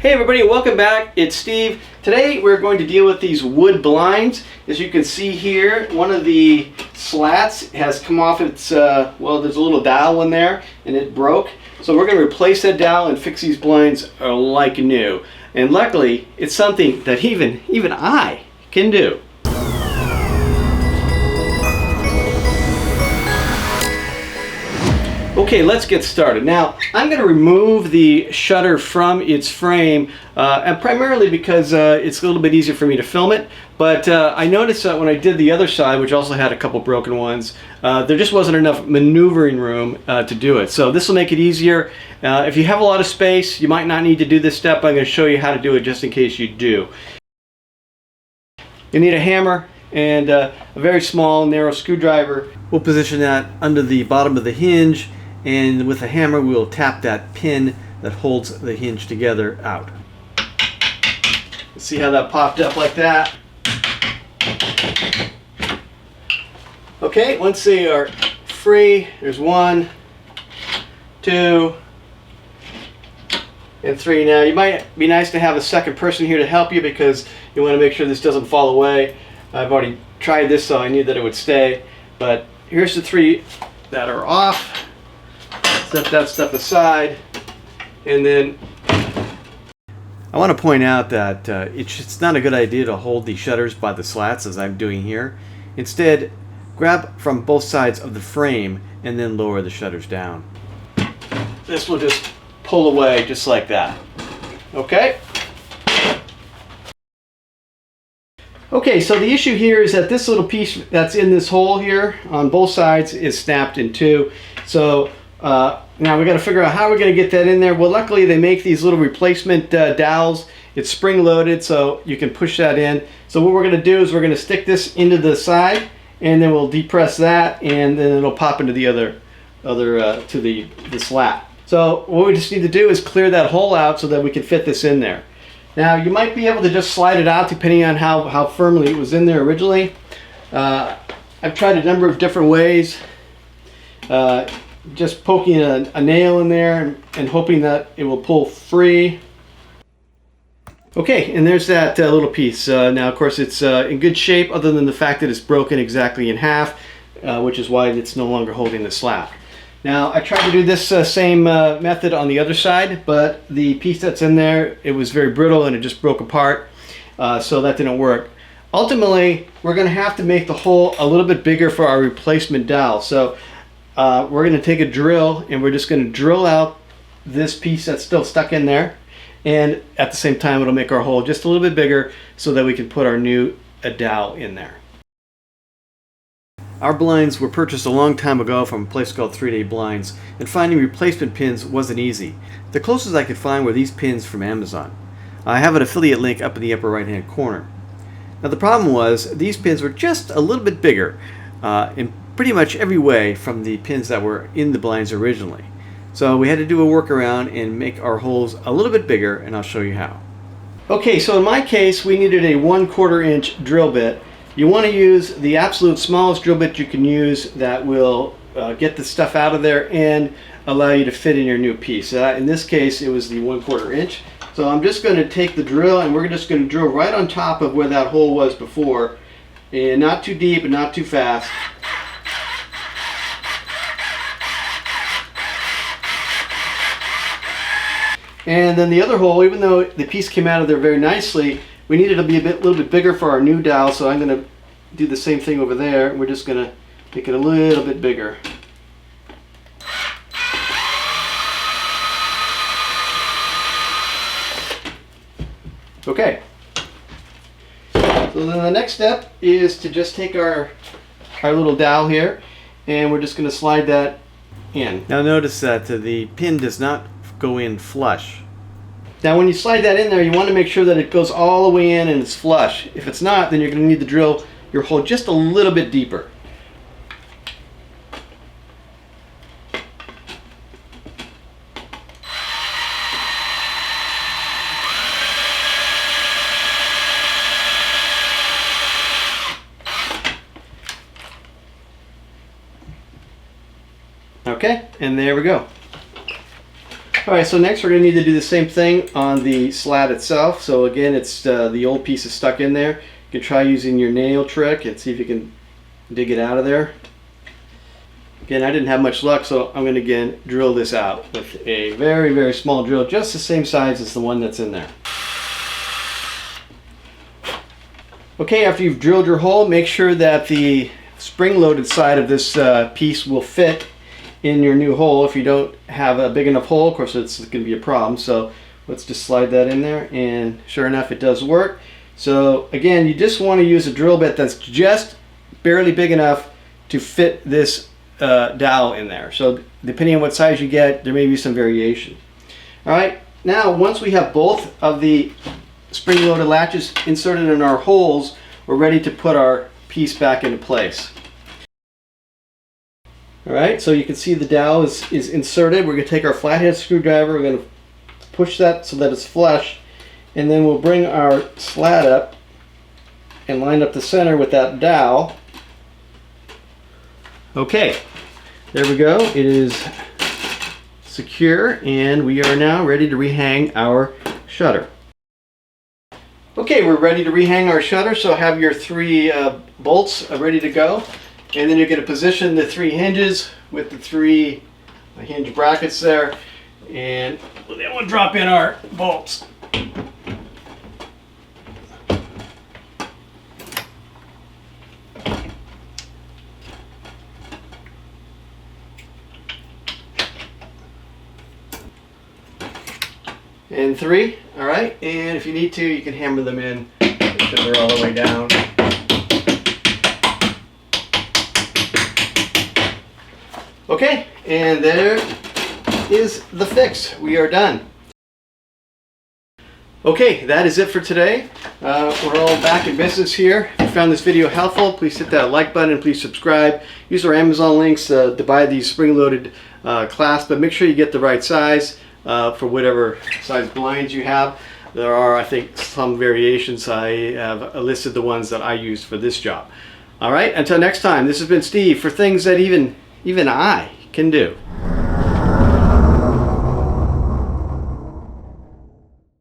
Hey everybody, welcome back. It's Steve. Today we're going to deal with these wood blinds. As you can see here, one of the slats has come off its, well, there's a little dowel in there and it broke. So we're going to replace that dowel and fix these blinds like new. And luckily, it's something that even I can do. Okay, let's get started. Now, I'm going to remove the shutter from its frame, and primarily because it's a little bit easier for me to film it. But I noticed that when I did the other side, which also had a couple broken ones, there just wasn't enough maneuvering room to do it. So this will make it easier. If you have a lot of space, you might not need to do this step. I'm going to show you how to do it just in case you do. You need a hammer and a very small, narrow screwdriver. We'll position that under the bottom of the hinge. And with a hammer, we will tap that pin that holds the hinge together out. See how that popped up like that? Okay, once they are free, there's 1, 2, and 3. Now, you might be nice to have a second person here to help you because you want to make sure this doesn't fall away. I've already tried this, so I knew that it would stay. But here's the 3 that are off. Set that stuff aside, and then I want to point out that it's not a good idea to hold the shutters by the slats as I'm doing here. Instead, grab from both sides of the frame and then lower the shutters down. This will just pull away just like that. Okay? Okay, so the issue here is that this little piece that's in this hole here on both sides is snapped in two. So now we got to figure out how we're going to get that in there. Well, luckily they make these little replacement dowels. It's spring loaded, so you can push that in. So what we're going to do is we're going to stick this into the side, and then we'll depress that, and then it'll pop into the other to the slat. So what we just need to do is clear that hole out so that we can fit this in there. Now you might be able to just slide it out depending on how firmly it was in there originally. I've tried a number of different ways. Just poking a nail in there and hoping that it will pull free. Okay, and there's that little piece. Now, of course, it's in good shape other than the fact that it's broken exactly in half, which is why it's no longer holding the slat. Now, I tried to do this same method on the other side, but the piece that's in there, it was very brittle and it just broke apart, so that didn't work. Ultimately, we're going to have to make the hole a little bit bigger for our replacement dowel. So we're going to take a drill and we're just going to drill out this piece that's still stuck in there, and at the same time it'll make our hole just a little bit bigger so that we can put our new dowel in there. Our blinds were purchased a long time ago from a place called 3-Day Blinds, and finding replacement pins wasn't easy. The closest I could find were these pins from Amazon. I have an affiliate link up in the upper right hand corner. Now the problem was these pins were just a little bit bigger in pretty much every way from the pins that were in the blinds originally. So we had to do a workaround and make our holes a little bit bigger, and I'll show you how. Okay, so in my case we needed a 1/4 inch drill bit. You want to use the absolute smallest drill bit you can use that will get the stuff out of there and allow you to fit in your new piece. In this case it was the 1/4 inch. So I'm just going to take the drill and we're just going to drill right on top of where that hole was before, and not too deep and not too fast. And then the other hole, even though the piece came out of there very nicely, we needed to be a little bit bigger for our new dowel, so I'm going to do the same thing over there. We're just going to make it a little bit bigger. Okay. So then the next step is to just take our little dowel here, and we're just going to slide that in. Now notice that the pin does not go in flush. Now when you slide that in there, you want to make sure that it goes all the way in and it's flush. If it's not, then you're going to need to drill your hole just a little bit deeper. Okay, and there we go. Alright, so next we're going to need to do the same thing on the slat itself. So again, it's the old piece is stuck in there. You can try using your nail trick and see if you can dig it out of there. Again, I didn't have much luck, so I'm going to again drill this out with a very, very small drill, just the same size as the one that's in there. Okay, after you've drilled your hole, make sure that the spring-loaded side of this piece will fit in your new hole. If you don't have a big enough hole, of course it's going to be a problem. So let's just slide that in there, and sure enough it does work. So again, you just want to use a drill bit that's just barely big enough to fit this dowel in there. So depending on what size you get, there may be some variation. Alright, now once we have both of the spring-loaded latches inserted in our holes, we're ready to put our piece back into place. Alright, so you can see the dowel is inserted. We're going to take our flathead screwdriver, we're going to push that so that it's flush, and then we'll bring our slat up and line up the center with that dowel. Okay, there we go. It is secure, and we are now ready to rehang our shutter. Okay, we're ready to rehang our shutter, so have your 3 bolts ready to go. And then you're going to position the 3 hinges with the 3 hinge brackets there, and then we'll drop in our bolts. And 3, all right, and if you need to, you can hammer them in until they're all the way down. Okay, and there is the fix. We are done. Okay, that is it for today. We're all back in business here. If you found this video helpful, please hit that like button and please subscribe. Use our Amazon links to buy these spring-loaded clasps, but make sure you get the right size for whatever size blinds you have. There are, I think, some variations. I have listed the ones that I used for this job. All right, until next time, this has been Steve for things that even I can do.